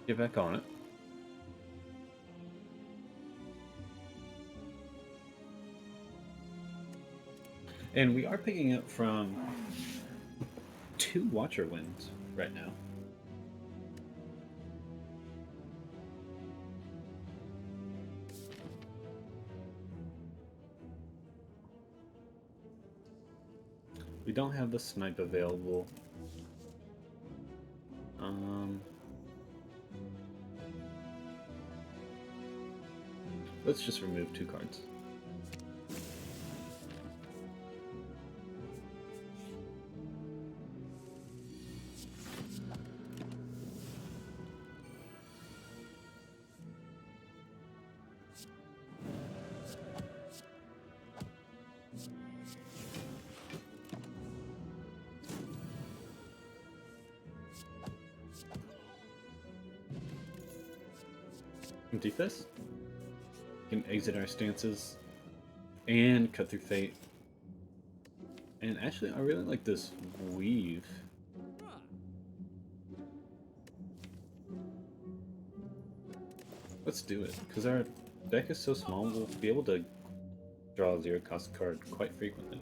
Get back on it. And we are picking up from 2 Watcher wins right now. We don't have the snipe available. Let's just remove 2 cards. Empty Fist. We can exit our stances and cut through fate. And actually, I really like this weave. Let's do it, because our deck is so small, we'll be able to draw a 0-cost card quite frequently.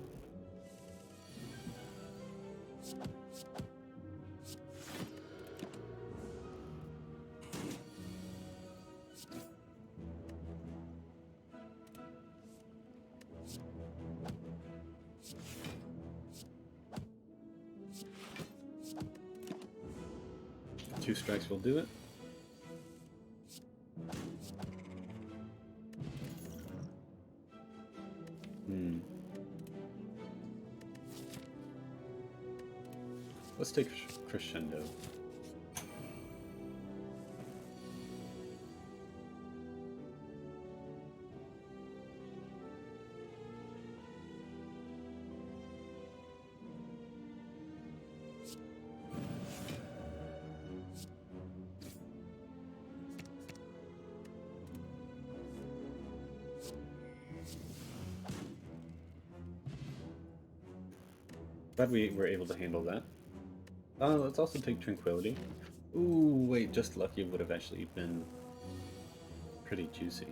Two strikes will do it. Let's take Crescendo. Glad we were able to handle that. Let's also take Tranquility. Ooh, wait, just Lucky would have actually been pretty juicy.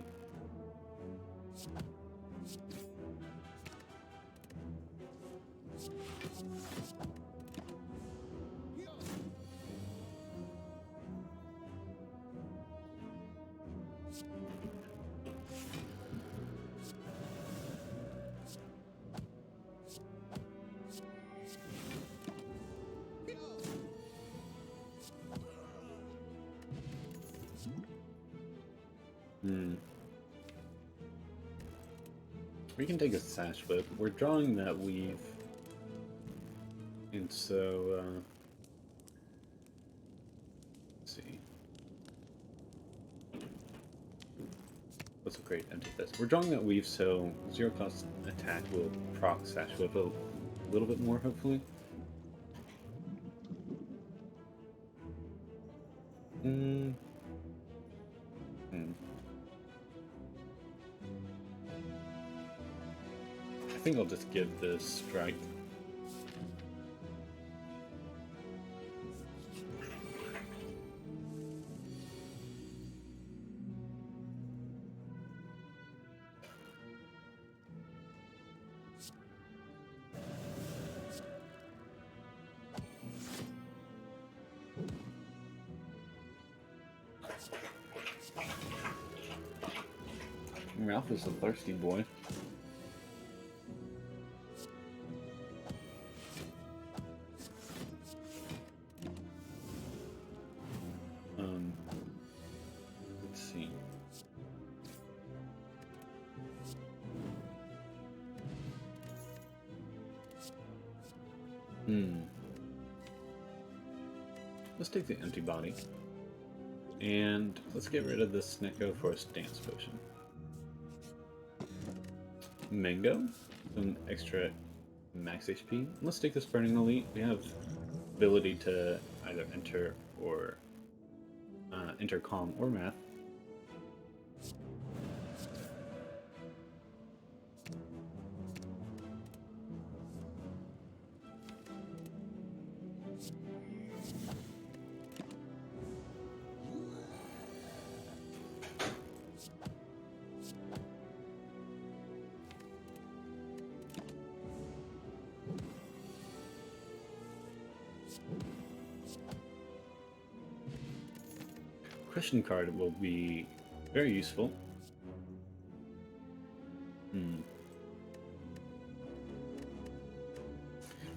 We can take a Sash Whip. We're drawing that weave. And so, let's see. What's a great Empty Fist? We're drawing that weave, so 0-cost attack will proc Sash Whip a little bit more, hopefully. I think I'll just give this strike. Ralph is a thirsty boy. Let's see. Let's take the Empty Body. And let's get rid of this Snecko for a Stance Potion. Mango, some extra max HP. Let's take this Burning Elite. We have ability to either enter or enter Calm or Math. Christian card will be very useful.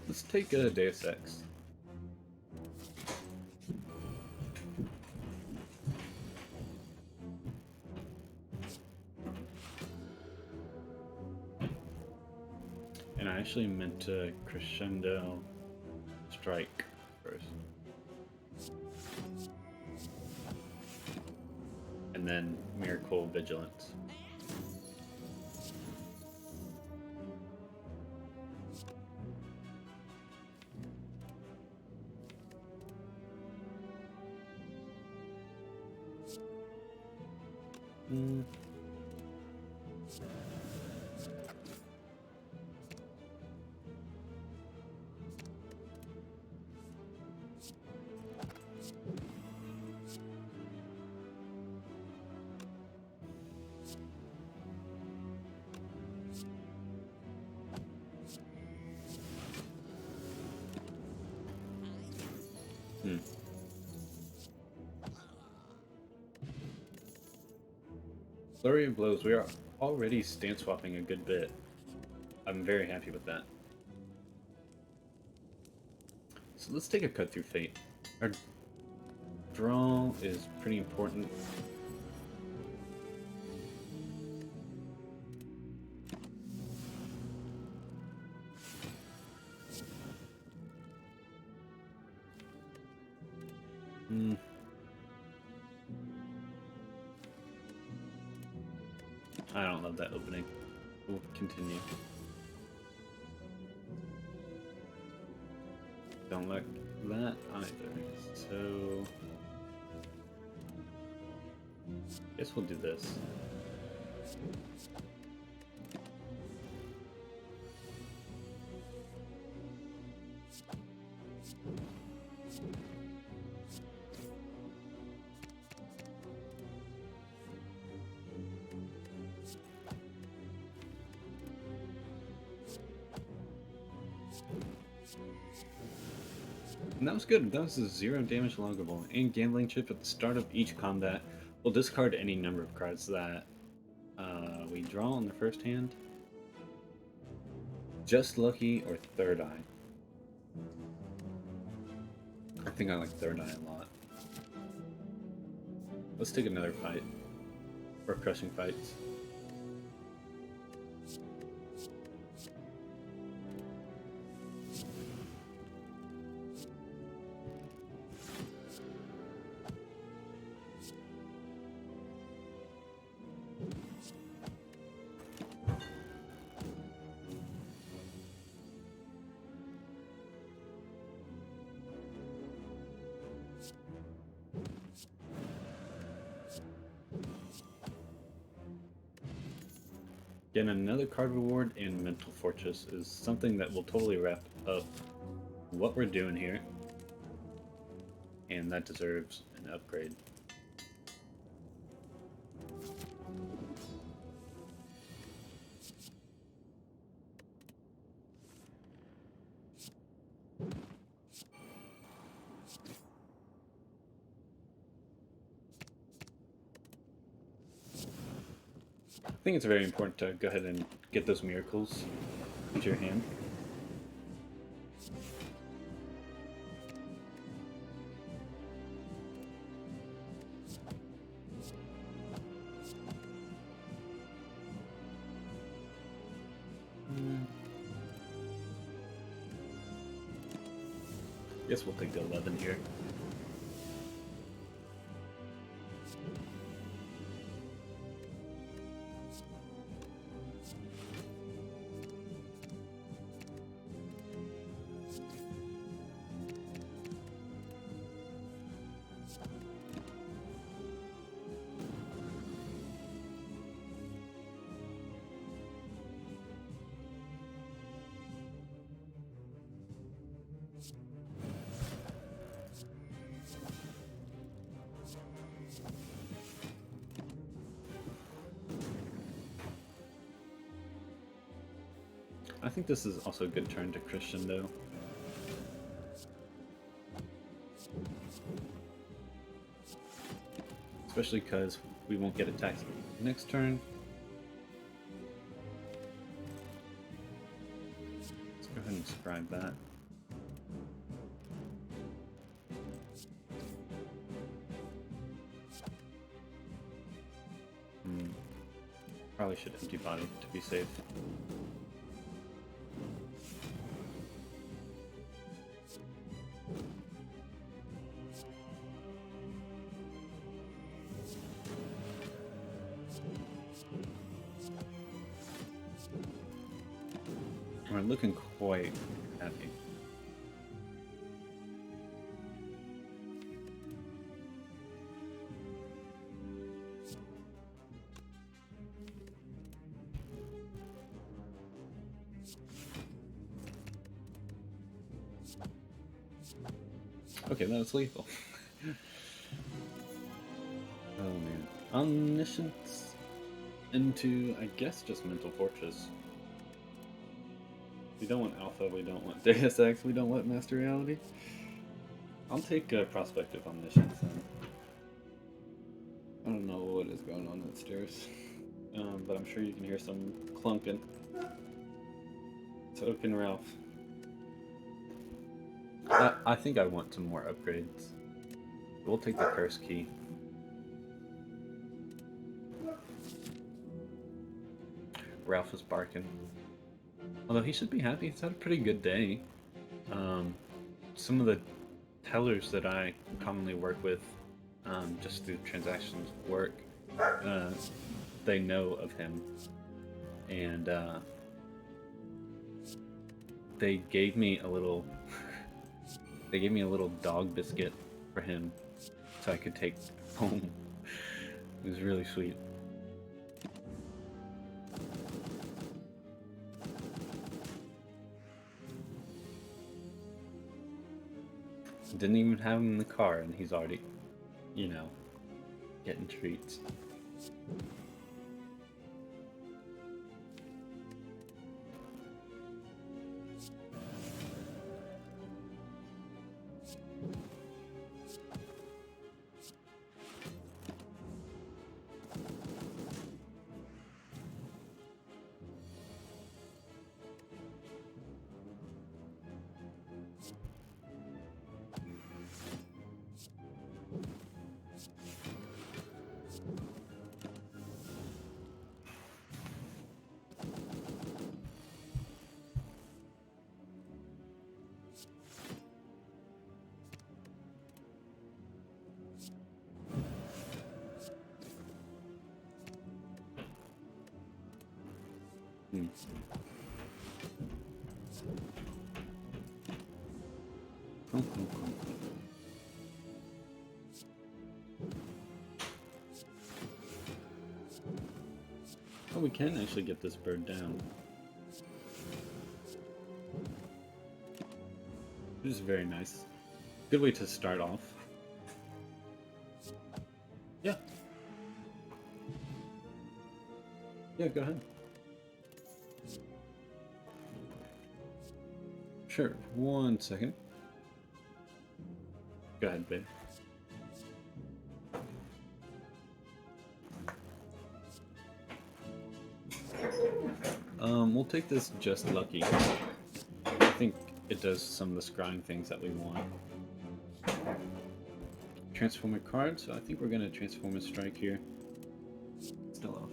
Let's take a Deus Ex. And I actually meant to Crescendo Strike first. And then Miracle Vigilance. Flurry of Blows. We are already stance swapping a good bit. I'm very happy with that. So let's take a Cut Through Fate. Our draw is pretty important. I don't love that opening. We'll continue. Don't like that either. So guess we'll do this. And that was good. That was a 0 damage loggable. And Gambling Chip at the start of each combat will discard any number of cards that we draw on the first hand. Just Lucky or Third Eye. I think I like Third Eye a lot. Let's take another fight. Or Crushing Fights. Again, another card reward in Mental Fortress is something that will totally wrap up what we're doing here. And that deserves an upgrade. I think it's very important to go ahead and get those miracles into your hand. Guess we'll take the 11 here. I think this is also a good turn to Christian, though. especially because we won't get attacked next turn. Let's go ahead and scribe that. Probably should empty body to be safe. We're looking quite happy. Okay, that was lethal. Oh man. Omniscience into, I guess, just Mental Fortress. We don't want Alpha, we don't want Deus Ex, we don't want Master Reality. I'll take Prospective Omniscience then. I don't know what is going on upstairs, but I'm sure you can hear some clunking. So can Ralph. I think I want some more upgrades. We'll take the curse key. Ralph is barking. Although he should be happy, he's had a pretty good day. Some of the tellers that I commonly work with, just through transactions work, they know of him. And they gave me a little dog biscuit for him so I could take home. It was really sweet. Didn't even have him in the car and he's already, you know, getting treats. Oh, we can actually get this bird down. This is very nice. Good way to start off. Yeah. Yeah, go ahead. Sure, 1 second. Go ahead, babe. We'll take this just lucky. I think it does some of the scrying things that we want. Transform a card, so I think we're gonna transform a strike here. Still off.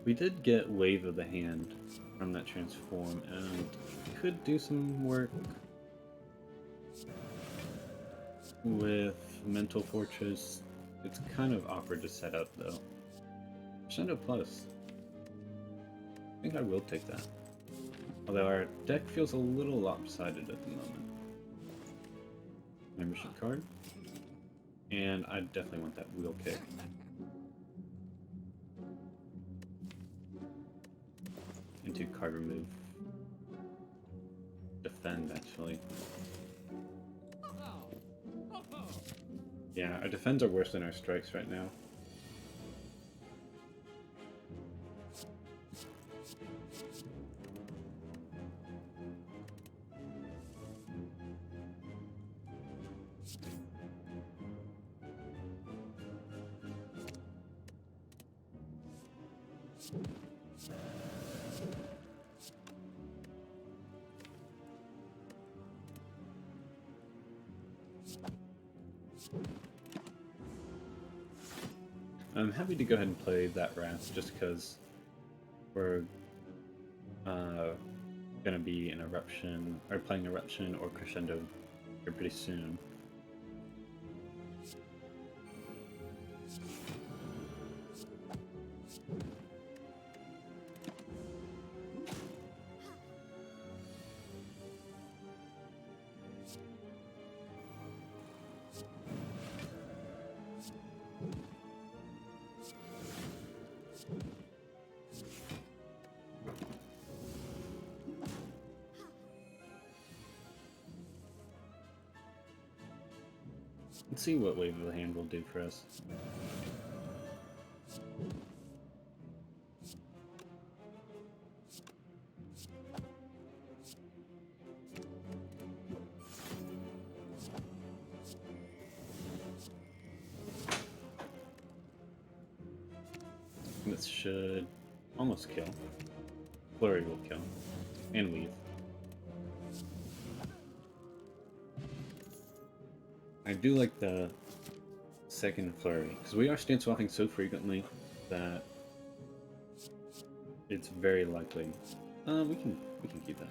We did get Wave of the Hand from that transform, and could do some work with Mental Fortress. It's kind of awkward to set up, though. Crescendo Plus. I think I will take that. Although our deck feels a little lopsided at the moment. Membership card. And I definitely want that Wheel Kick. Into card remove. Defend, actually. Yeah, our defends are worse than our strikes right now. I'm happy to go ahead and play that Wrath just because we're gonna be in Eruption, or playing Eruption or Crescendo here pretty soon. Let's see what Wave of the Hand will do for us. This should almost kill. Flurry will kill. And Weave. I do like the second Flurry, because we are stance swapping so frequently that it's very likely. We can keep that.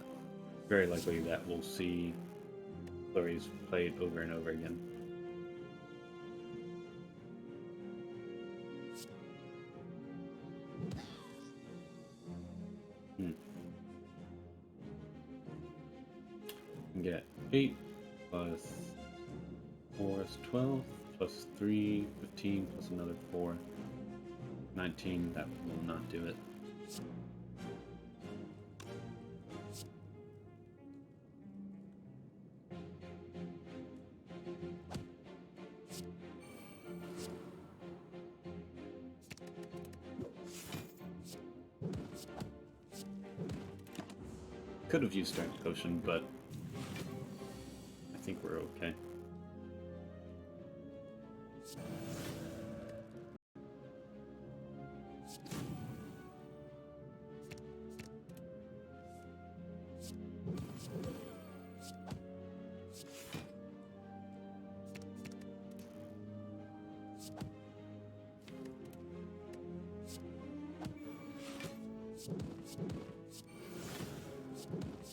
Very likely that we'll see Flurries played over and over again. Get 8 plus 4 is 12, plus 3, 15, plus another 4, 19. That will not do it. Could have used Strength Potion, but I think we're okay.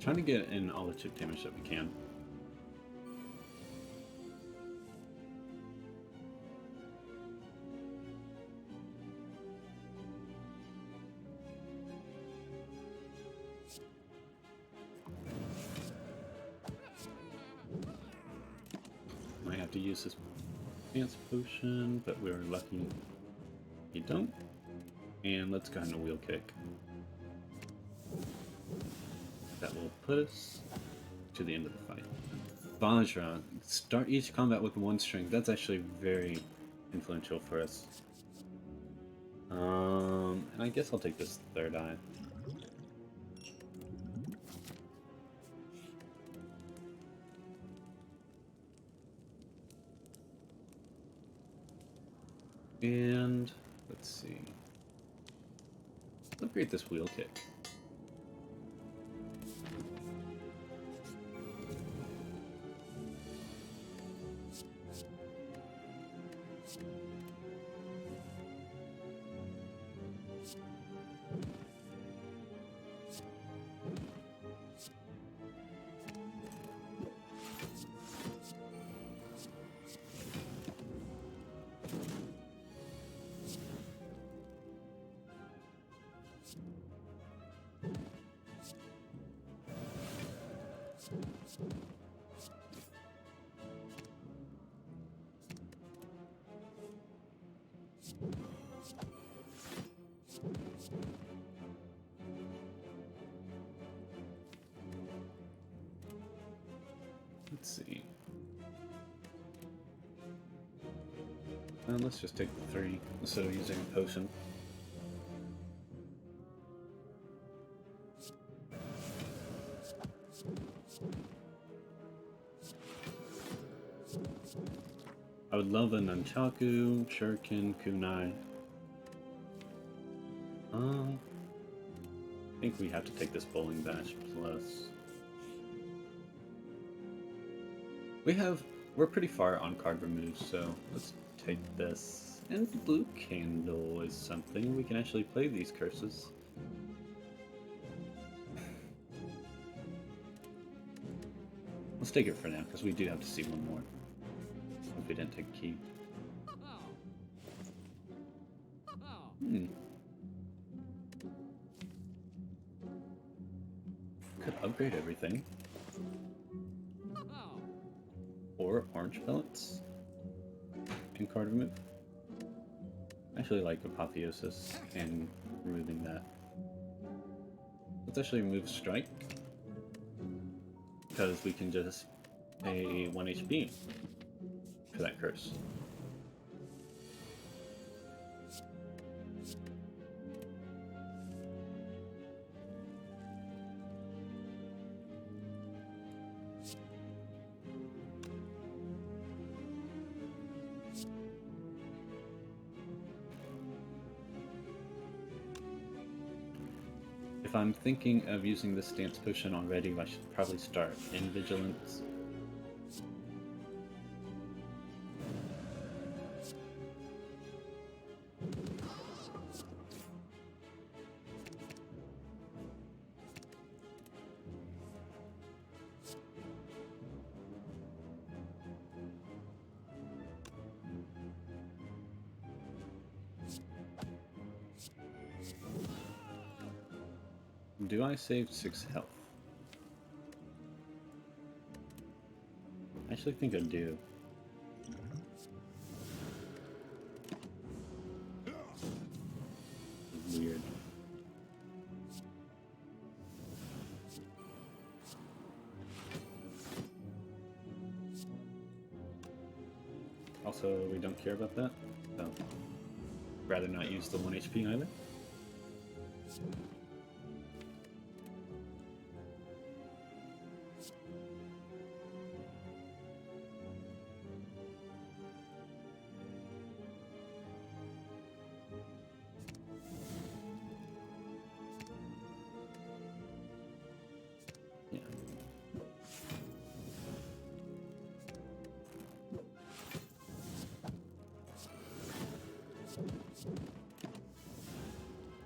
Trying to get in all the chip damage that we can. Might have to use this Advanced Potion, but we're lucky you don't. And let's go ahead and Wheel Kick. That will put us to the end of the fight. Vajra. Start each combat with 1 strength. That's actually very influential for us. And I guess I'll take this third eye. And let's see. Let's upgrade this Wheel Kick. Let's just take the 3 instead of using a potion. I would love a Nunchaku, Shuriken, Kunai. I think we have to take this Bowling Bash plus. We're pretty far on card removes, so let's take this. And Blue Candle is something. We can actually play these curses. Let's take it for now, because we do have to see one more. If we didn't take a key. Could upgrade everything. Or orange pellets. And card remove. I actually like Apotheosis and removing that. Let's actually remove Strike. Because we can just pay 1 HP for that curse. If I'm thinking of using this stance potion already, I should probably start in Vigilance. Do I save 6 health? I actually think I do. Weird. Also, we don't care about that, so rather not use the 1 HP either.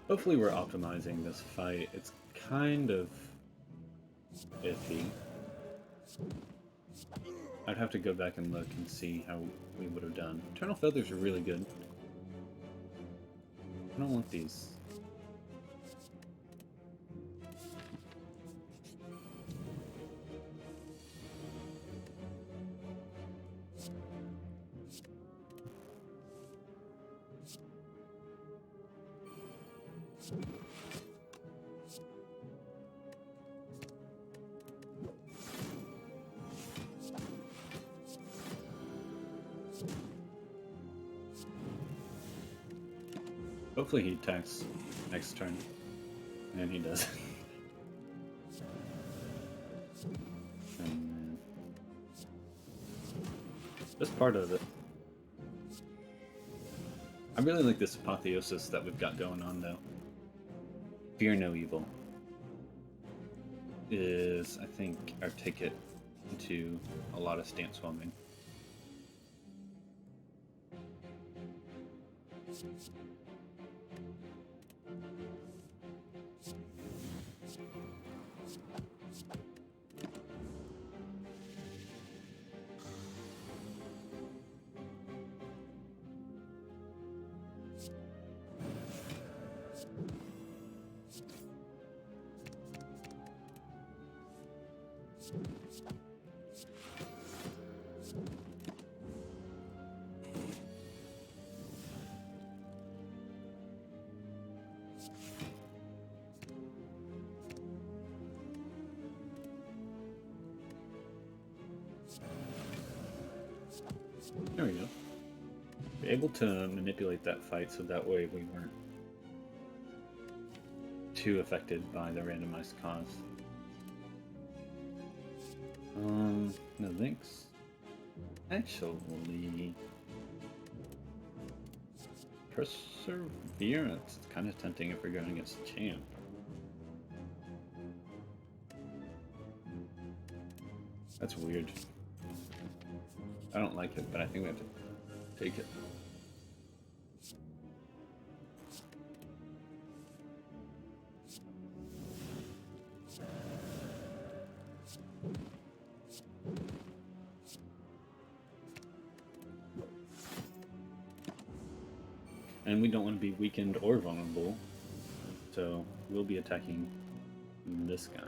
Hopefully we're optimizing this fight. It's kind of iffy. I'd have to go back and look and see how we would have done. Eternal Feathers are really good. I don't want these. Hopefully he attacks next turn. And he does. Just part of it. I really like this Apotheosis that we've got going on, though. Fear no evil is, I think, our ticket into a lot of stance swamming. There we go. able to manipulate that fight so that way we weren't too affected by the randomized cause. No thanks. Actually, Perseverance. It's kind of tempting if we're going against the champ. That's weird. I don't like it, but I think we have to take it. And we don't want to be weakened or vulnerable, so we'll be attacking this guy.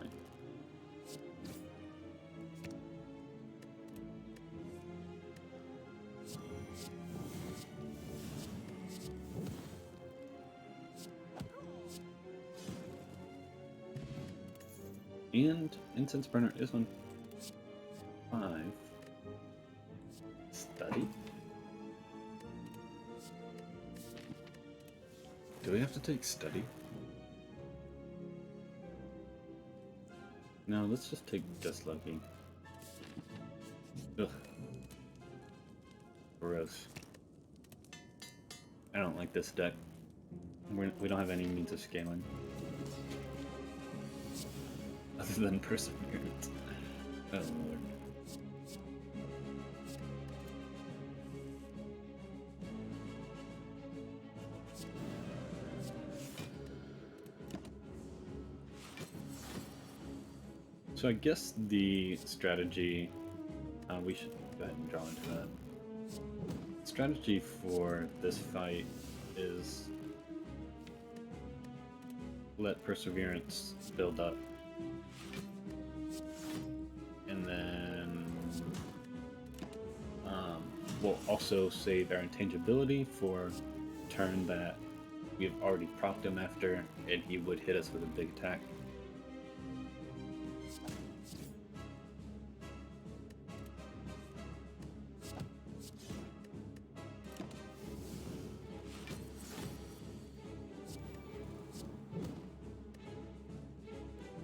And Incense Burner is on 5. Study? Do we have to take study? No, let's just take Just Lucky. Ugh. Gross. I don't like this deck. We don't have any means of scaling. Other than Perseverance. Oh lord. So I guess the strategy, we should go ahead and draw into that. Strategy for this fight is let Perseverance build up. And then we'll also save our intangibility for turn that we've already procced him after, and he would hit us with a big attack.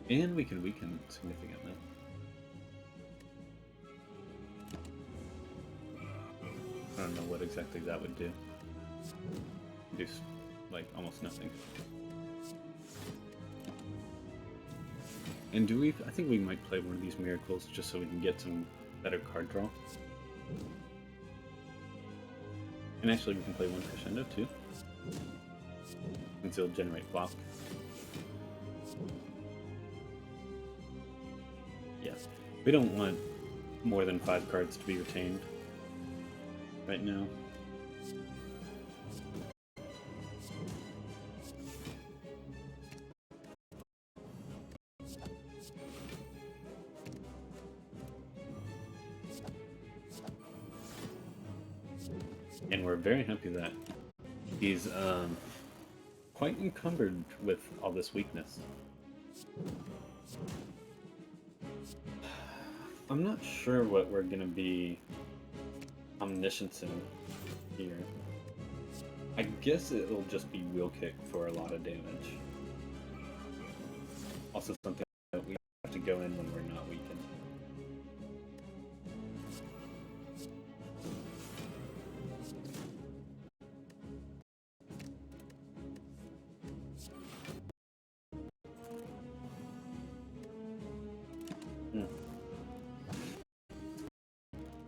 And we can weaken significantly. I don't know what exactly that would do. Do like almost nothing. And do we? I think we might play one of these miracles just so we can get some better card draw. And actually, we can play one crescendo too, since it'll generate block. Yes, we don't want more than 5 cards to be retained right now. And we're very happy that he's quite encumbered with all this weakness. I'm not sure what we're gonna be omniscient in here. I guess it'll just be wheel kick for a lot of damage. Also something that we have to go in when we're not weakened.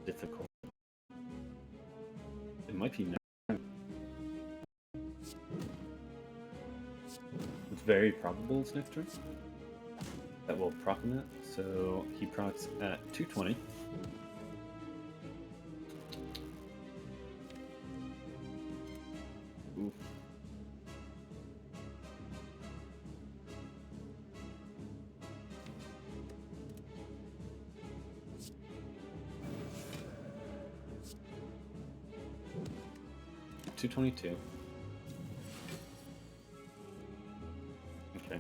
Difficult. It might be now. It's very probable it's next turn that will proc him at. So he procs at 220. Oof. $222. Okay.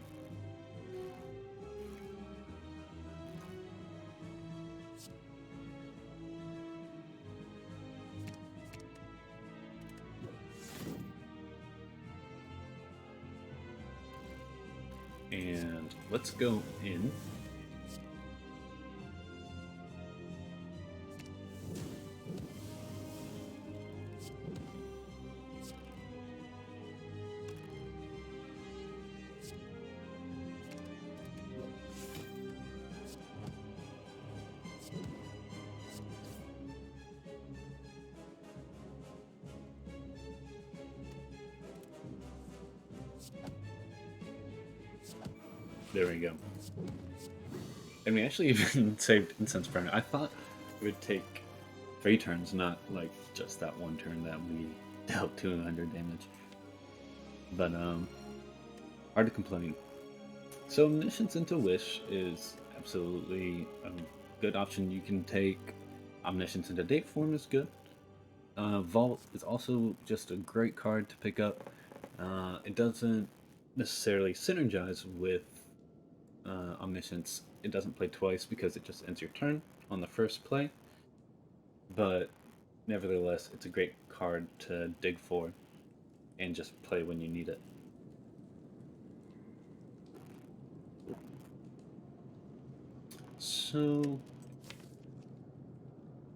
And let's go in. There we go. And we actually even saved Incense Burner. I thought it would take 3 turns, not like just that one turn that we dealt 200 damage. But hard to complain. So Omniscience into Wish is absolutely a good option. You can take Omniscience into Date form is good. Vault is also just a great card to pick up. It doesn't necessarily synergize with Omniscience. It doesn't play twice because it just ends your turn on the first play. But nevertheless, it's a great card to dig for and just play when you need it. So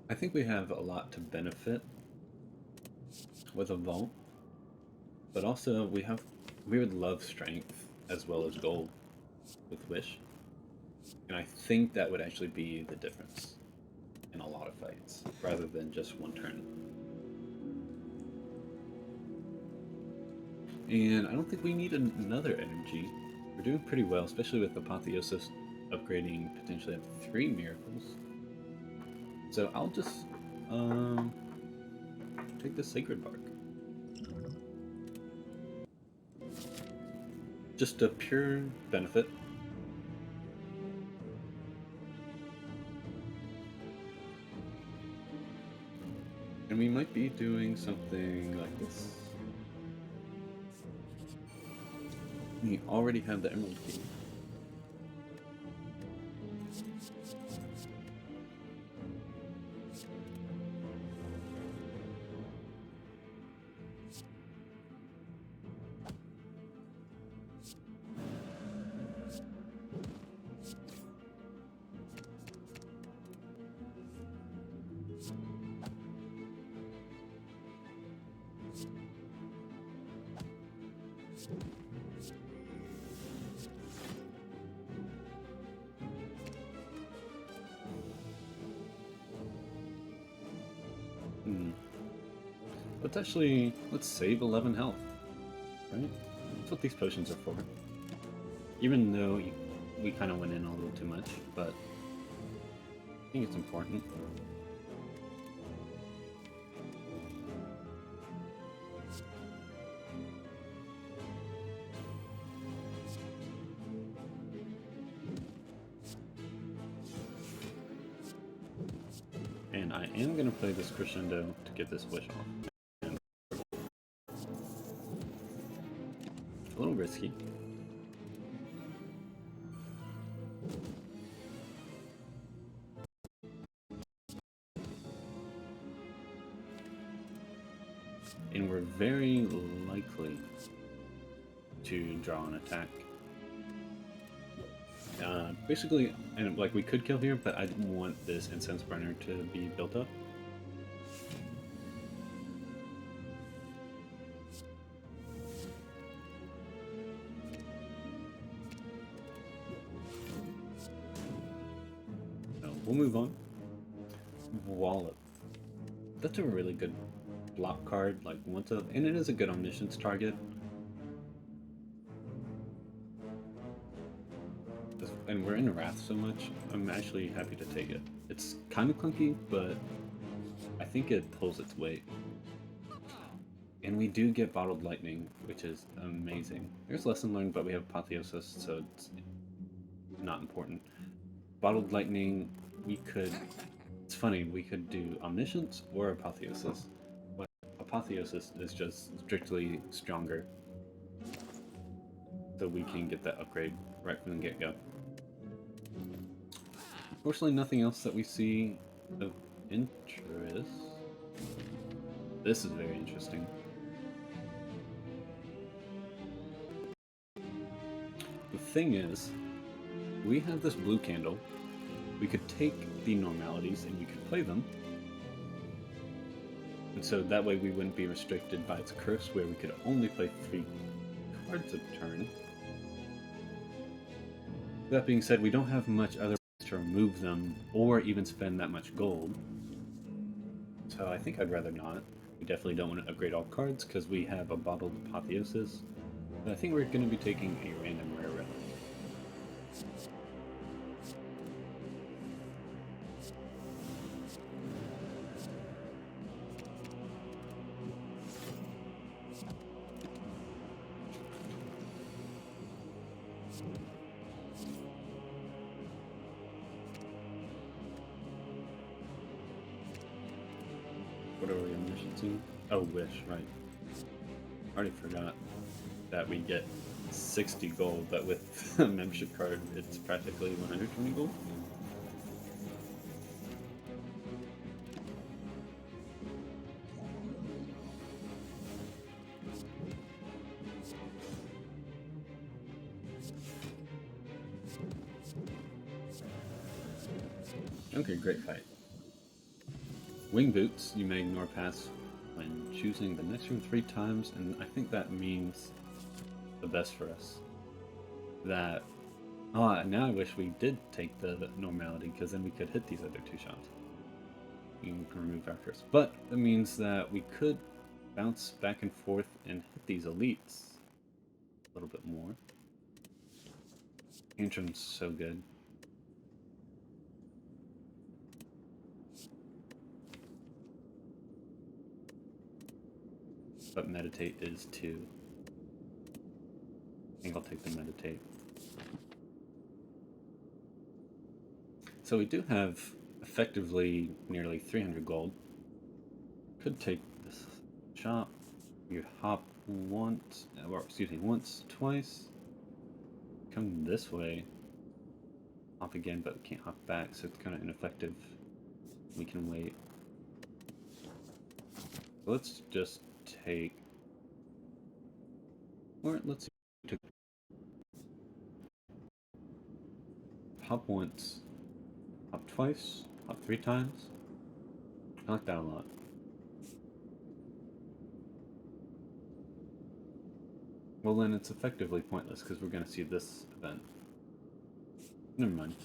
I think we have a lot to benefit with a Vault, but also we would love strength as well as gold with Wish. And I think that would actually be the difference in a lot of fights, rather than just one turn. And I don't think we need another energy. We're doing pretty well, especially with Apotheosis upgrading potentially up to 3 miracles. So I'll just take the Sacred Bark. Just a pure benefit. And we might be doing something like this. We already have the Emerald Key. Let's save 11 health, right? That's what these potions are for. Even though we kind of went in a little too much, but I think it's important. And I am going to play this Crescendo to get this Wish off. A little risky. And we're very likely to draw an attack. Basically, and like we could kill here, but I didn't want this Incense Burner to be built up. So we'll move on. Wallop. That's a really good block card, like and it is a good Omniscience target. And we're in Wrath so much, I'm actually happy to take it. It's kind of clunky, but I think it pulls its weight. And we do get Bottled Lightning, which is amazing. There's Lesson Learned, but we have Apotheosis, so it's not important. Bottled Lightning, it's funny, we could do Omniscience or Apotheosis. But Apotheosis is just strictly stronger. So we can get that upgrade right from the get-go. Unfortunately, nothing else that we see of interest. This is very interesting. The thing is, we have this blue candle. We could take the normalities and we could play them. And so that way we wouldn't be restricted by its curse, where we could only play 3 cards a turn. That being said, we don't have much other ways to remove them or even spend that much gold. So I think I'd rather not. We definitely don't want to upgrade all cards because we have a bottled apotheosis. But I think we're going to be taking a random rare relic. What are we omniscient? Oh, wish, right. Already forgot that we get 60 gold, but with a membership card, it's practically 120 gold. Okay, great fight. Wing boots, you may ignore pass when choosing the next room 3 times, and I think that means the best for us. That, now I wish we did take the normality, because then we could hit these other 2 shots. You can remove our curse. But it means that we could bounce back and forth and hit these elites a little bit more. Tantrim's so good. But meditate is too. I think I'll take the meditate. So we do have effectively nearly 300 gold. Could take this shop. You hop once, once, twice. Come this way. Hop again, but we can't hop back, so it's kind of ineffective. We can wait. So let's just take, or let's see, hop once, hop twice, hop 3 times. I like that a lot. Well, then it's effectively pointless because we're going to see this event. Never mind.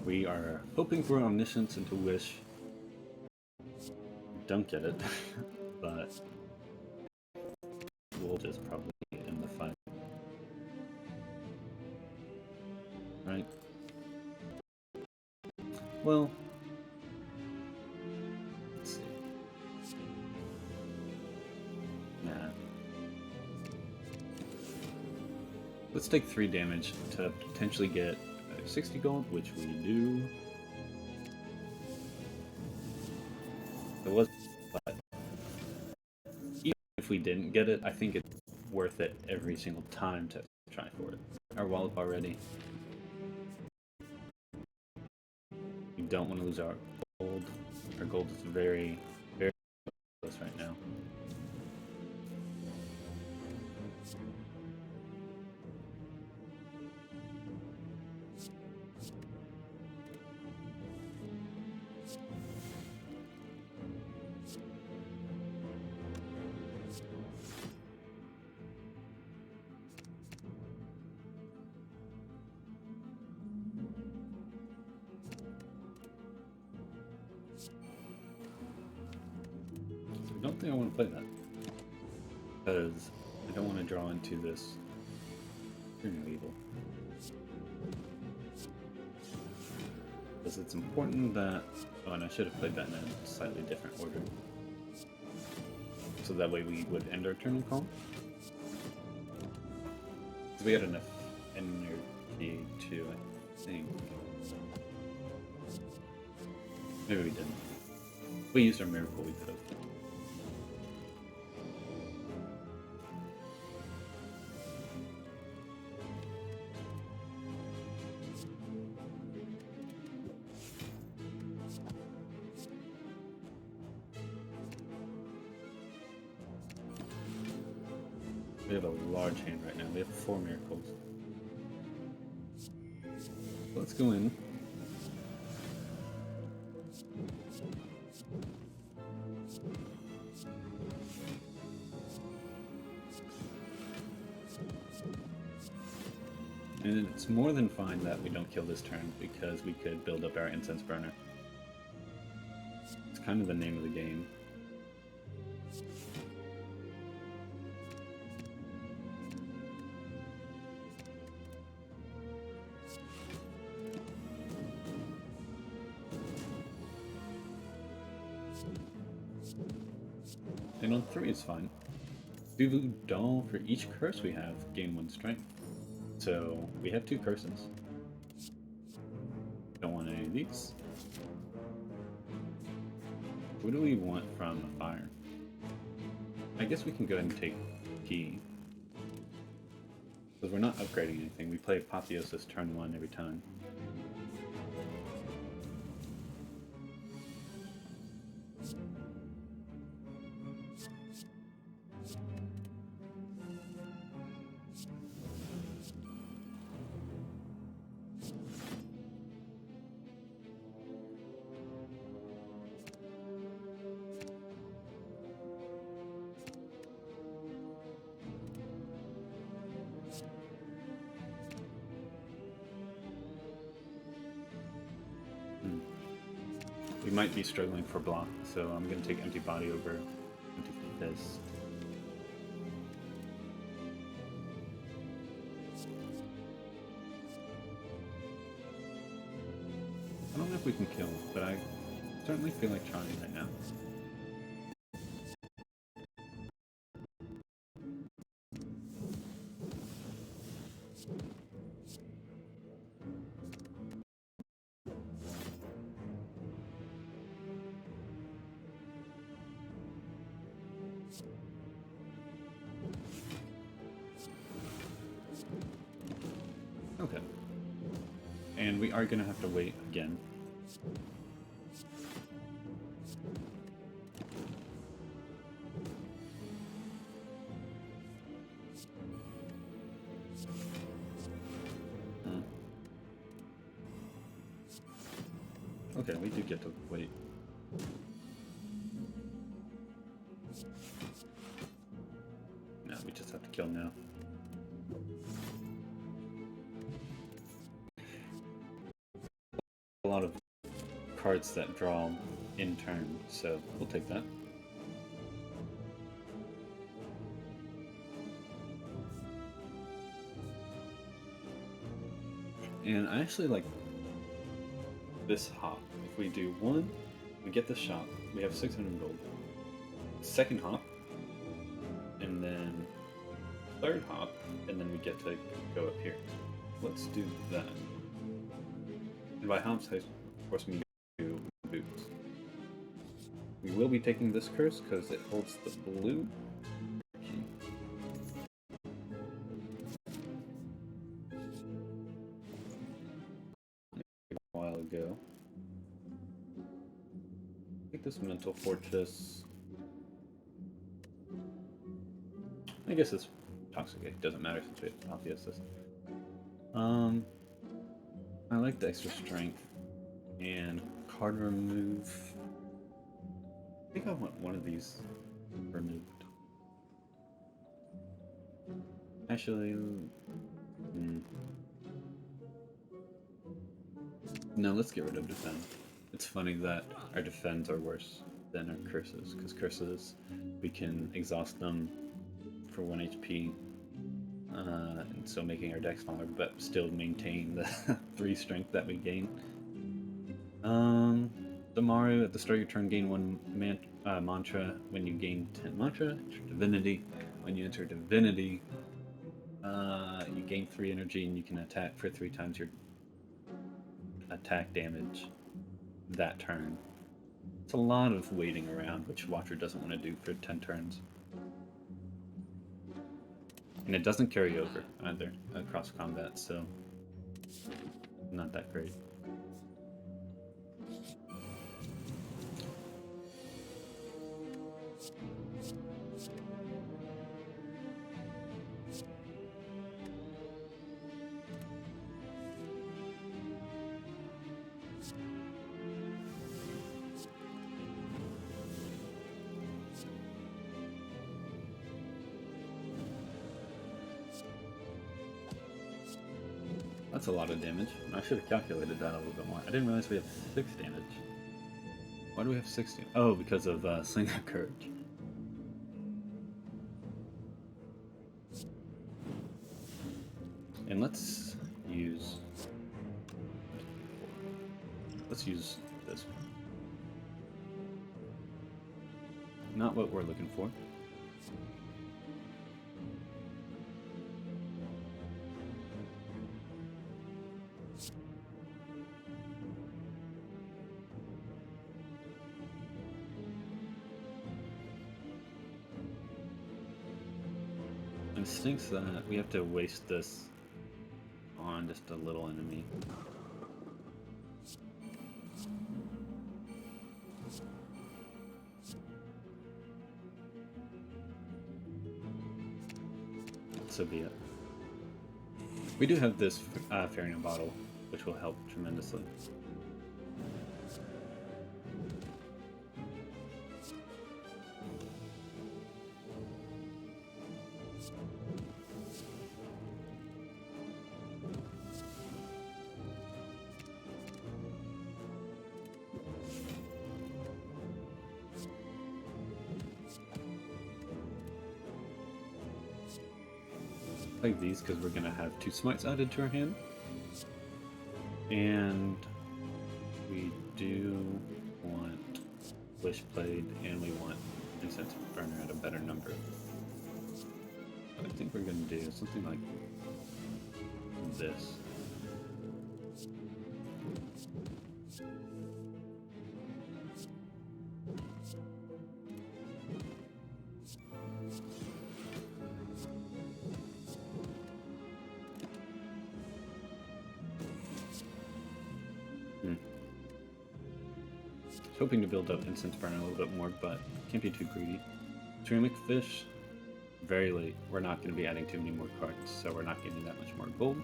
We are hoping for omniscience into wish. Don't get it, but we'll just probably end the fight. Right? Well, let's see. Nah. Let's take 3 damage to potentially get 60 gold, which we do. It was, but even if we didn't get it, I think it's worth it every single time to try for it. Our wallet already. We don't want to lose our gold. Our gold is very, very close right now. I don't think I want to play that, because I don't want to draw into this evil. Because it's important that... Oh, and I should have played that in a slightly different order. So that way we would end our turn in calm. Because we had enough energy to, I think, Maybe we didn't. If we used our miracle, we could have. We have a large hand right now. We have 4 miracles. Let's go in. And it's more than fine that we don't kill this turn, because we could build up our incense burner. It's kind of the name of the game. And on 3 is fine. Voodoo Doll, for each curse we have, gain 1 strength. So we have 2 curses. Don't want any of these. What do we want from a fire? I guess we can go ahead and take key. Because we're not upgrading anything. We play Apotheosis turn 1 every time. We might be struggling for block, so I'm going to take Empty Body over Empty Fist. I don't know if we can kill, but I certainly feel like trying right now. Okay. And we are going to have to wait again. Okay, we do get to wait. No, we just have to kill now. A lot of cards that draw in turn, so we'll take that. And I actually like this hop. If we do 1, we get the shop, we have 600 gold. Second hop, and then third hop, and then we get to go up here. Let's do that. And by hops, I of course mean do boots. We will be taking this curse because it holds the blue key. A while ago. Take this mental fortress. I guess it's toxic. It doesn't matter since we have Apotheosis. I like the extra strength and card remove. I think I want one of these removed. Actually, no, let's get rid of defend. It's funny that our defends are worse than our curses, because curses, we can exhaust them for 1 HP, and so making our deck smaller, but still maintain the 3 strength that we gain. Damaru, at the start of your turn, gain 1 mantra. When you gain 10 mantra, enter divinity. When you enter divinity, you gain 3 energy and you can attack for 3 times your attack damage that turn. It's a lot of waiting around, which Watcher doesn't want to do for 10 turns. And it doesn't carry over either across combat, so not that great. That's a lot of damage. I should have calculated that a little bit more. I didn't realize we have 6 damage. Why do we have 6 damage? Oh, because of Sling of Courage. And let's use this one. Not what we're looking for. It stinks that we have to waste this on just a little enemy. So be it. We do have this Fairy bottle, which will help tremendously. Play these because we're going to have 2 smites added to our hand. And we do want Wishblade, and we want Incense Burner at a better number. But I think we're going to do something like this. Hoping to build up Incense Burner a little bit more, but can't be too greedy. Ceramic Fish, very late. We're not going to be adding too many more cards, so we're not getting that much more gold.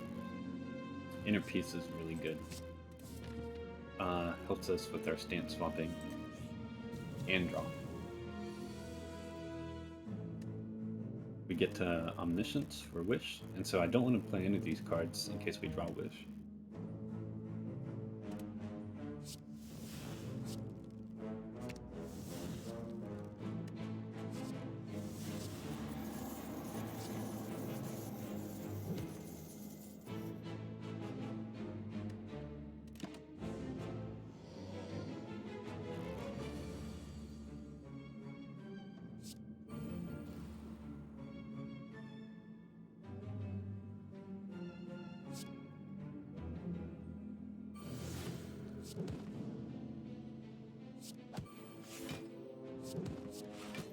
Inner Peace is really good. Helps us with our stance swapping and draw. We get to Omniscience for Wish, and so I don't want to play any of these cards in case we draw Wish.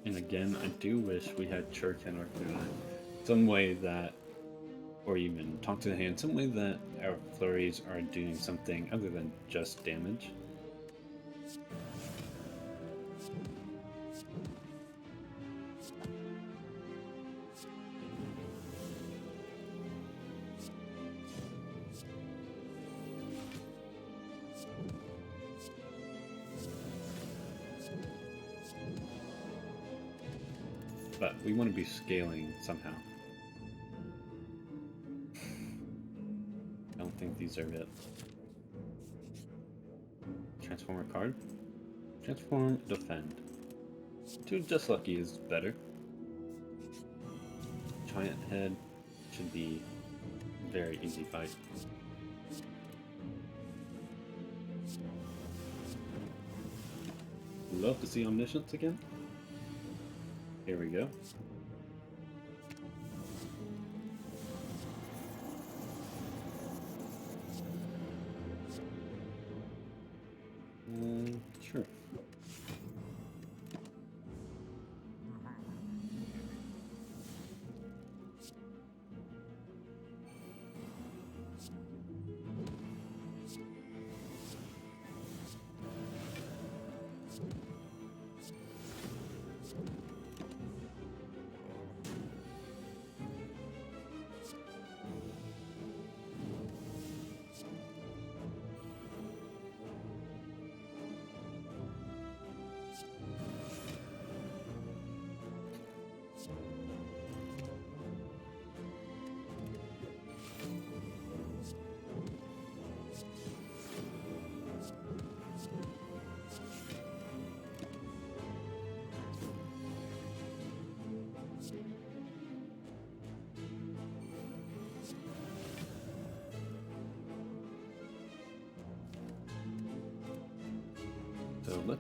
And again, I do wish we had Shuriken or Kunai. Some way that, or even Talk to the Hand, some way that our flurries are doing something other than just damage. But we want to be scaling somehow. I don't think these are it. Transform a card. Transform, defend. 2 Just Lucky is better. Giant Head should be a very easy fight. Love to see Omniscience again. Here we go. Sure.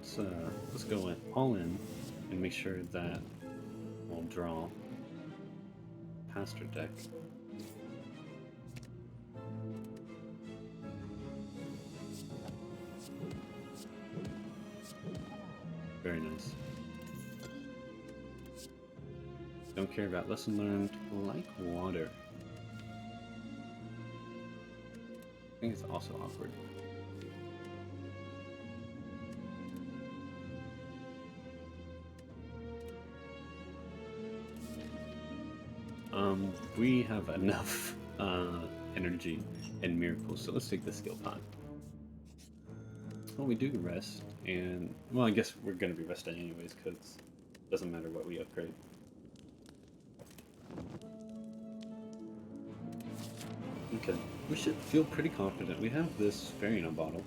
So let's go all in and make sure that we'll draw past our deck. Very nice. Don't care about lesson learned. Like water. I think it's also awkward. We have enough energy and miracles, so let's take the skill pot. Well, we do rest, and well, I guess we're gonna be resting anyways, because it doesn't matter what we upgrade. Okay, we should feel pretty confident. We have this fairy in a bottle.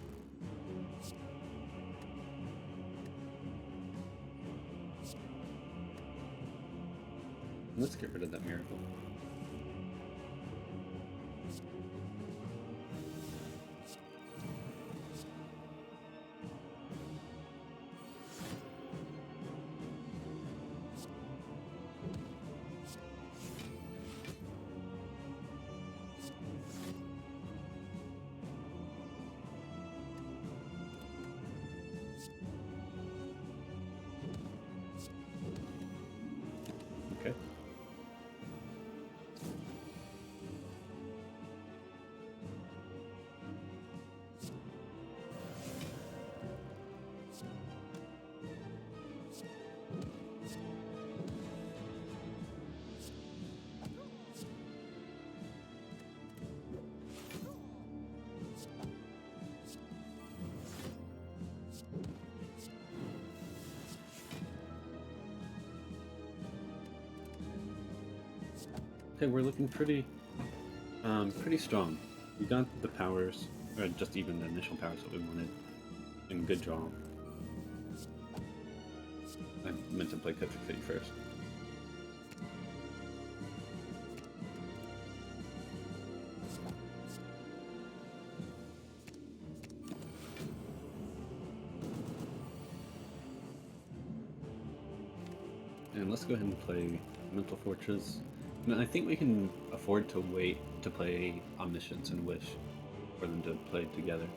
Let's get rid of that miracle. Okay. Okay, we're looking pretty strong. We got the powers, or just even the initial powers that we wanted, and good draw. I meant to play Cuttrick City first. And let's go ahead and play Mental Fortress. And I think we can afford to wait to play Omniscience and Wish for them to play together.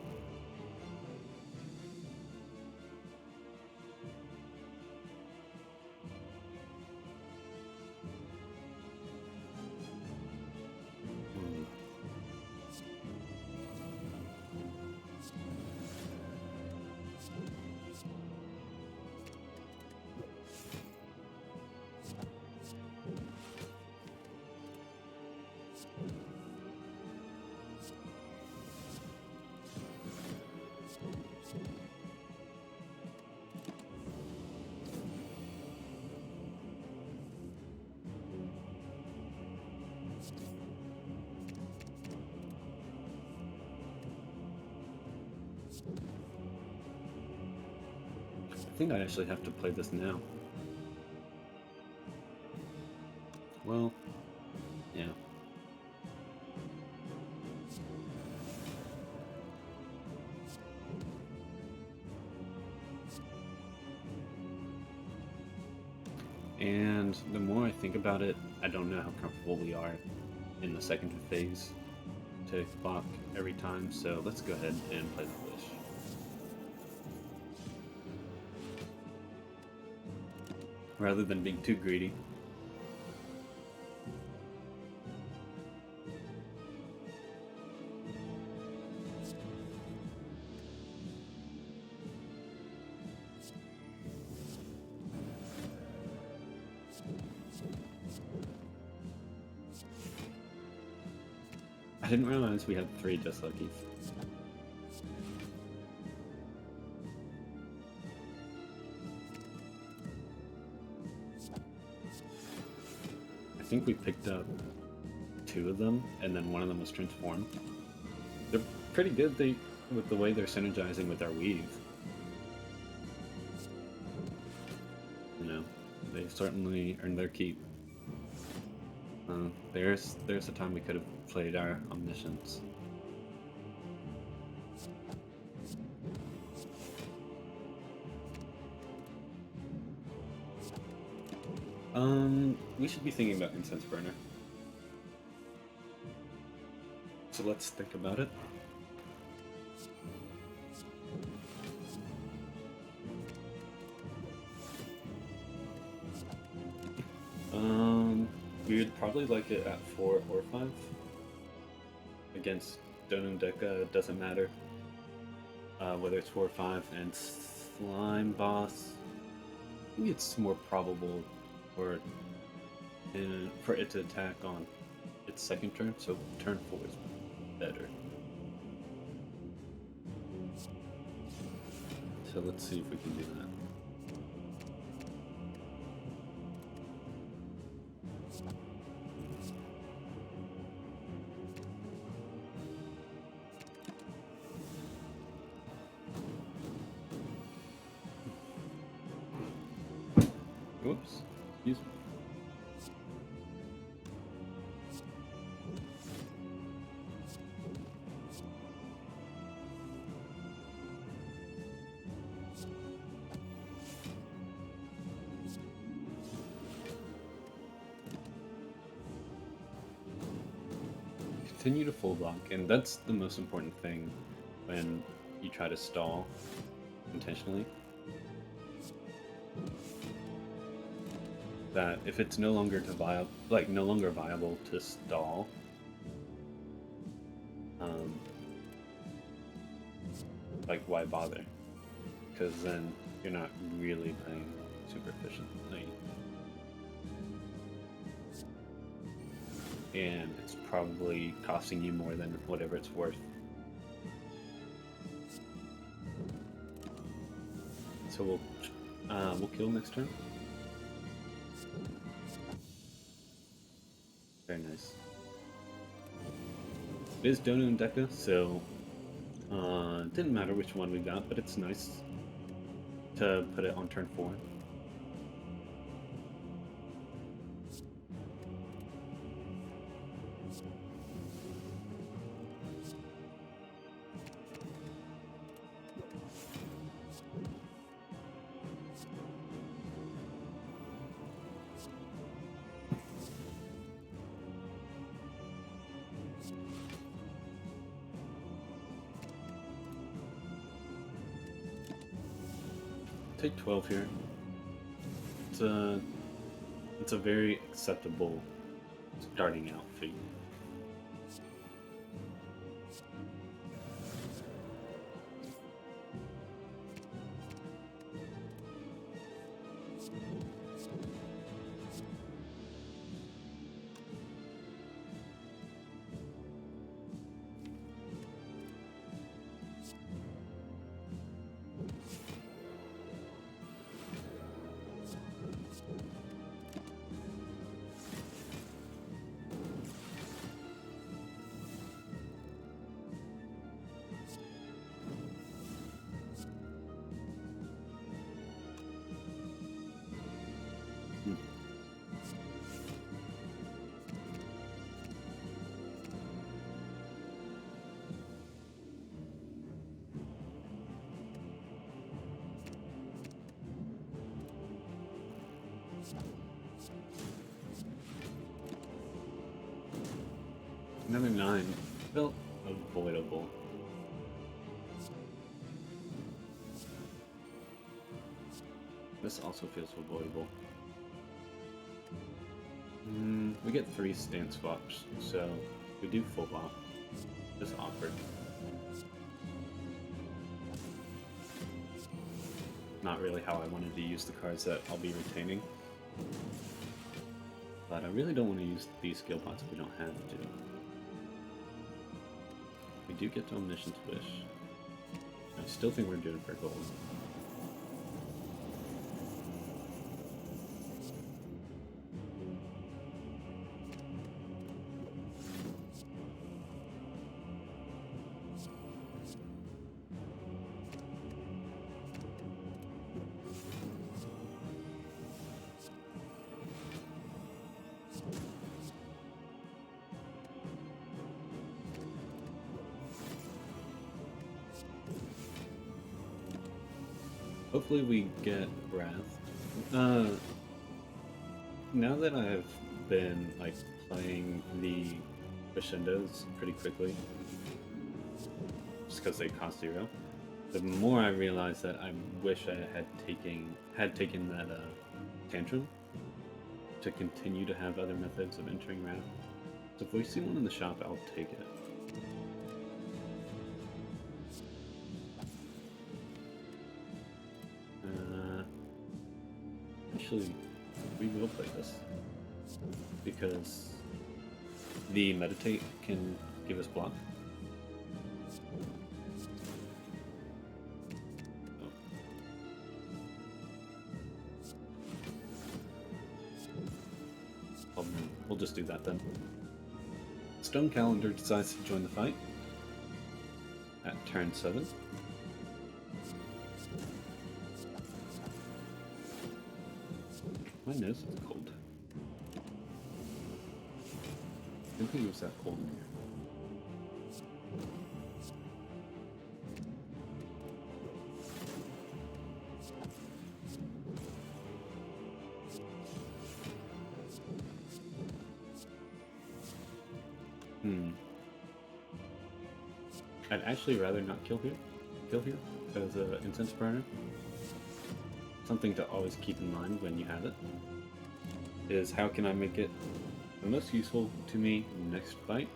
I think I actually have to play this now. Well, yeah. And the more I think about it, I don't know how comfortable we are in the second phase to block every time, so let's go ahead and play the Wish. rather than being too greedy. I didn't realize we had 3 just luckies. I think we picked up 2 of them, and then one of them was transformed. They're pretty good with the way they're synergizing with our weave. You know, they certainly earned their keep. There's a time we could have played our omniscience. We should be thinking about incense burner. So let's think about it. We would probably like it at 4 or 5. Against Donundeka, it doesn't matter whether it's 4 or 5. And Slime Boss, I think it's more probable for it to attack on its second turn, so turn 4 is better. So let's see if we can do that. Whoops, excuse me. Continue to full block, and that's the most important thing when you try to stall intentionally. That if it's no longer viable to stall, like why bother? Because then you're not really playing super efficiently, and it's probably costing you more than whatever it's worth. So we'll kill next turn. Very nice. It is Donu and Deca, so it didn't matter which one we got, but it's nice to put it on turn 4. Take 12 here. It's a very acceptable starting out figure. Another 9 felt avoidable. This also feels avoidable. We get 3 stance swaps, so we do full bop. Just awkward. Not really how I wanted to use the cards that I'll be retaining. But I really don't want to use these skill pots if we don't have to. We do get to Omniscience Wish. I still think we're good for gold. Hopefully we get Wrath. Now that I've been like playing the crescendos pretty quickly, just because they cost 0, the more I realize that I wish I had taken that tantrum to continue to have other methods of entering Wrath. So if we see one in the shop, I'll take it. Actually, we will play this because the meditate can give us block. We'll just do that then. Stone Calendar decides to join the fight at turn 7. My nose is cold. I didn't think it was that cold in here. I'd actually rather not kill here as an incense burner. Something to always keep in mind when you have it is how can I make it the most useful to me next fight.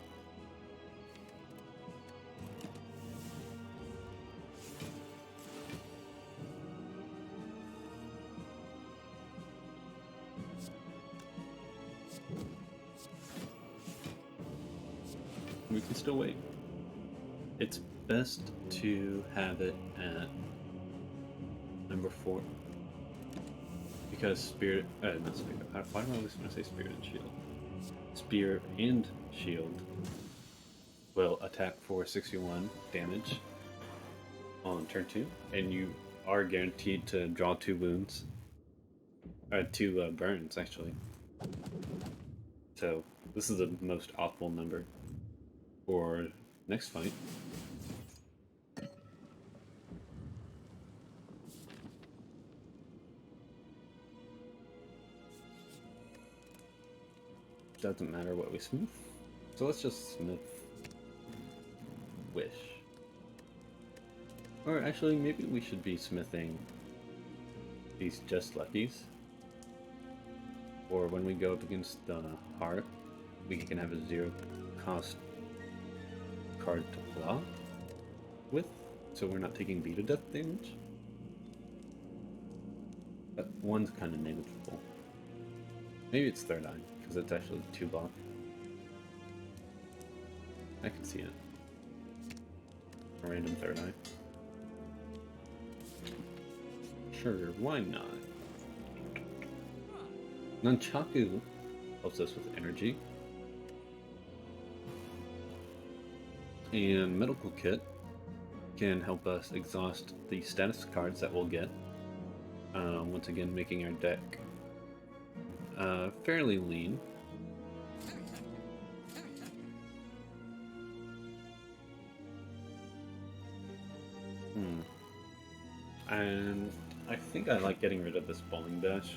We can still wait. It's best to have it at number 4. Because Spirit, not Spirit, why am I always going to say Spirit and Shield? Spear and Shield will attack for 61 damage on turn 2, and you are guaranteed to draw 2 wounds. Or 2 burns, actually. So, this is the most optimal number for next fight. Doesn't matter what we smith. So let's just smith Wish. Or actually, maybe we should be smithing these Just Luckies. Or when we go up against the Heart, we can have a 0 cost card to block with, so we're not taking beta death damage. But one's kind of negligible. Maybe it's Third Eye, because it's actually 2 block. I can see it. A random Third Eye. Sure, why not? Nunchaku helps us with energy. And Medical Kit can help us exhaust the status cards that we'll get. Once again, making our deck fairly lean. And I think I like getting rid of this Bowling Dash.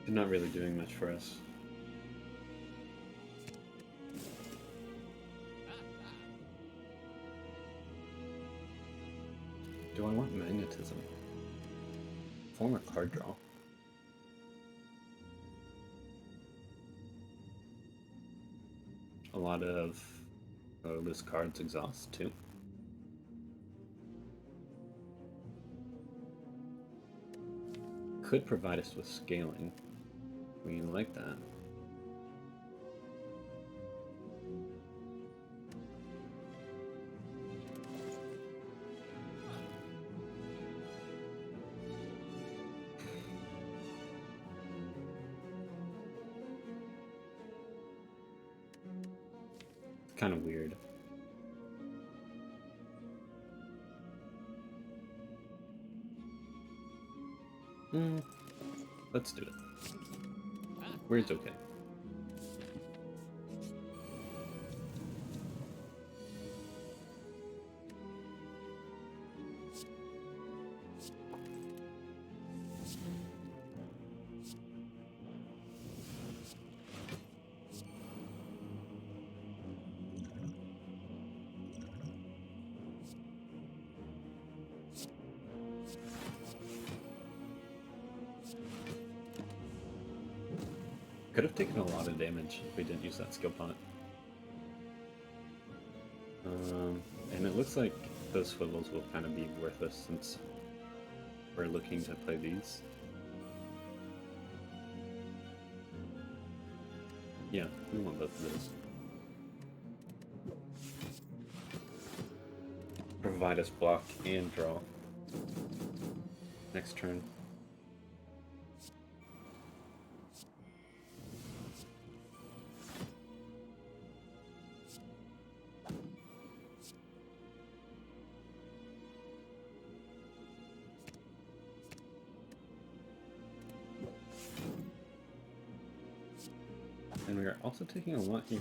It's not really doing much for us. Do I want Magnetism? Form a card draw. a lot of this card's exhaust too. Could provide us with scaling. We like that. Kind of weird. Let's do it. Weird's okay. Could have taken a lot of damage if we didn't use that skill pot. And it looks like those swivels will kind of be worthless since we're looking to play these. Yeah, we want both of those. Provide us block and draw. Next turn. And we are also taking a lot here.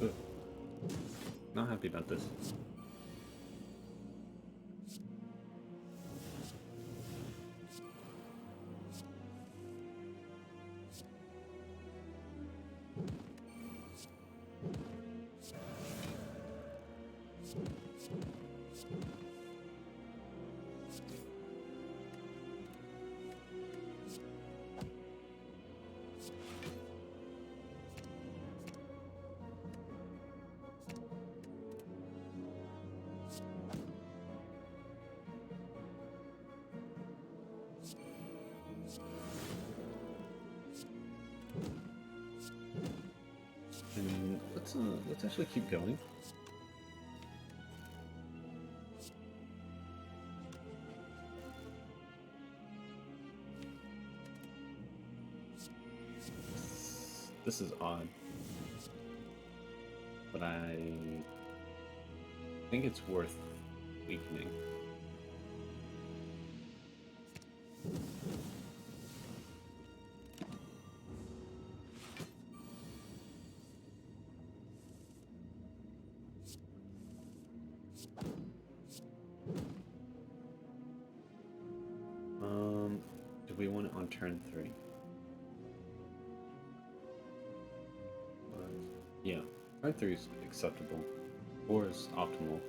Ugh. Not happy about this. And let's actually keep going. This is odd, but I think it's worth weakening. Do we want it on turn 3? Yeah, turn 3 is acceptable. 4 is optimal.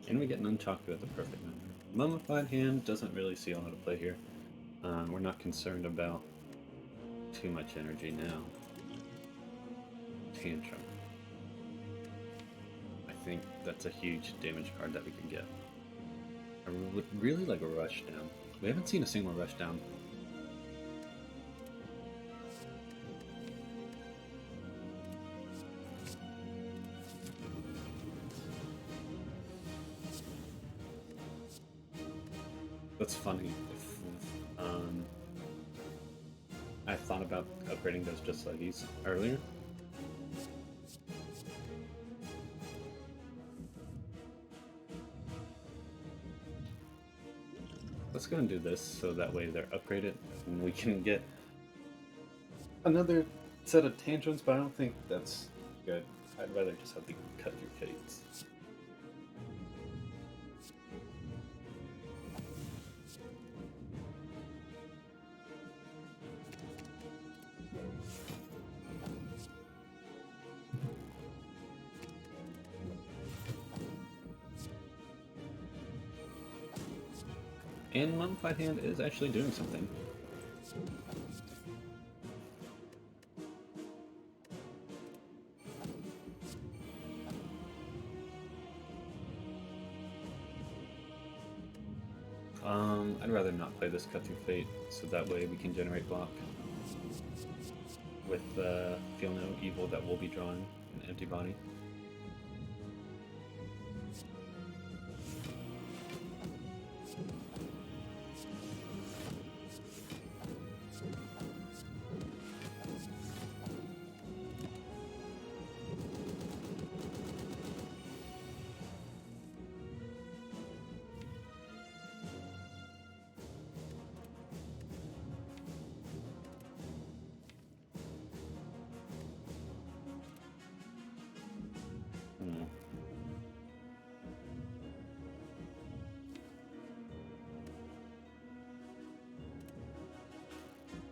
And we get an Unchaku at the perfect number. Mummified Hand doesn't really see a lot of play here. We're not concerned about too much energy now. Tantrum. I think that's a huge damage card that we could get. I would really like a Rush Down. We haven't seen a single Rush Down. That's funny. I thought about upgrading those just sluggies earlier. Let's go and do this so that way they're upgraded and we can get another set of tantrums, but I don't think that's good. I'd rather just have the cut through fates. And Mummified Hand is actually doing something. I'd rather not play this Cut Through Fate, so that way we can generate block with Feel No Evil that will be drawing an empty body.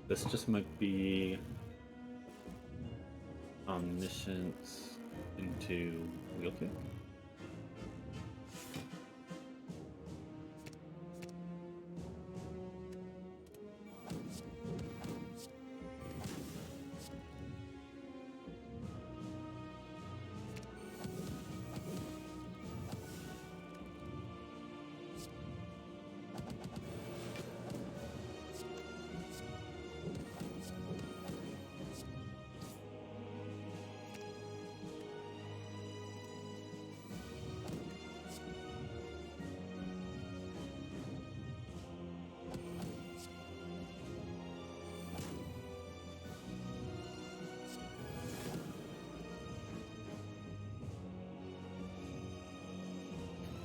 This just might be Omniscience into Wheel Kick.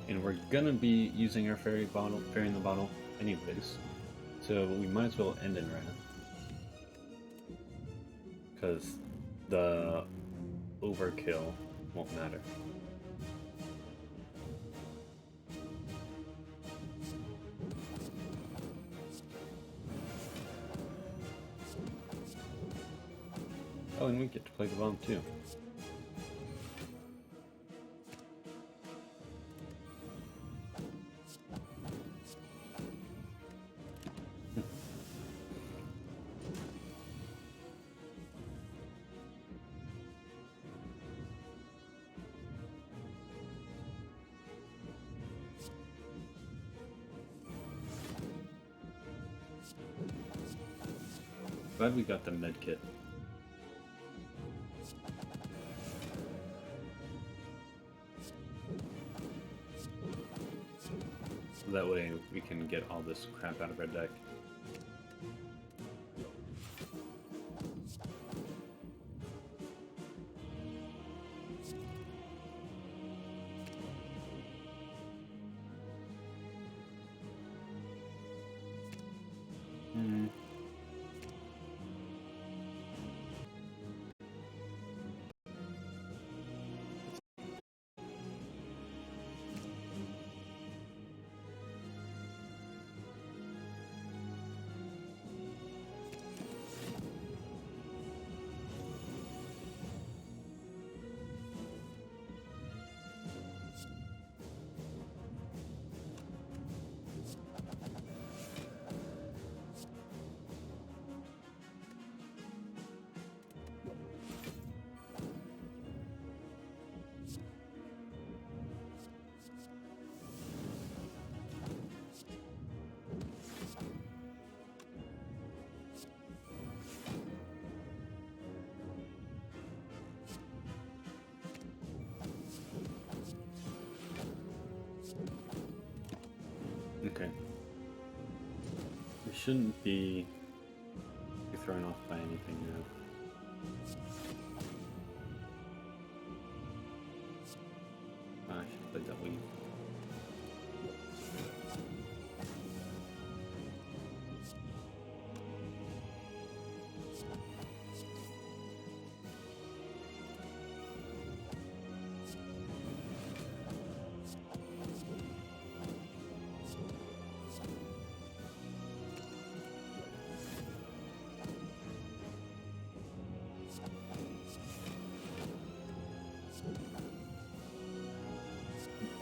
And we're gonna be using our fairy in the bottle anyways, so we might as well end in Wrath, because the overkill won't matter. Oh, and we get to play the bomb too. Glad we got the med kit. So that way we can get all this crap out of our deck. Okay. We shouldn't be thrown off by any anything now. I should play that weed.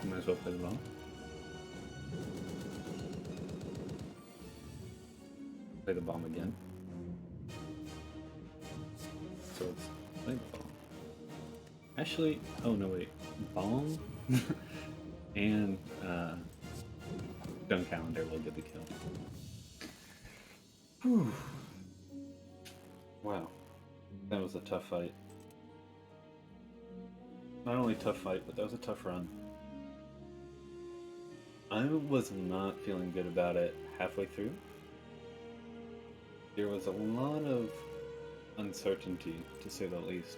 Might as well play the bomb. Play the bomb again. So let's play the bomb. Actually, oh no wait, bomb and stone calendar will get the kill. Whew. Wow, that was a tough fight. Not only tough fight, but that was a tough run. I was not feeling good about it halfway through. There was a lot of uncertainty, to say the least.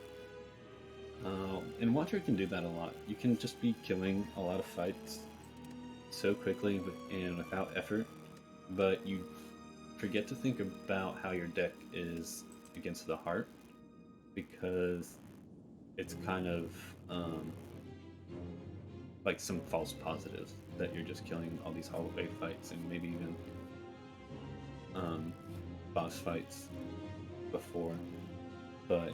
And Watcher can do that a lot. You can just be killing a lot of fights so quickly and without effort, but you forget to think about how your deck is against the heart, because it's kind of like some false positives that you're just killing all these hallway fights and maybe even boss fights before. But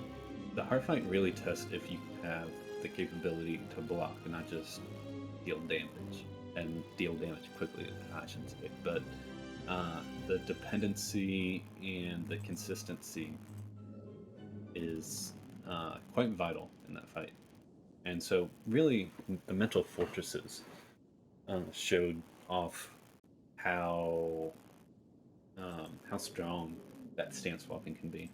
the heart fight really tests if you have the capability to block and not just deal damage, and deal damage quickly, I shouldn't say, but the dependency and the consistency is quite vital in that fight. And so really the mental fortresses showed off how strong that stance swapping can be.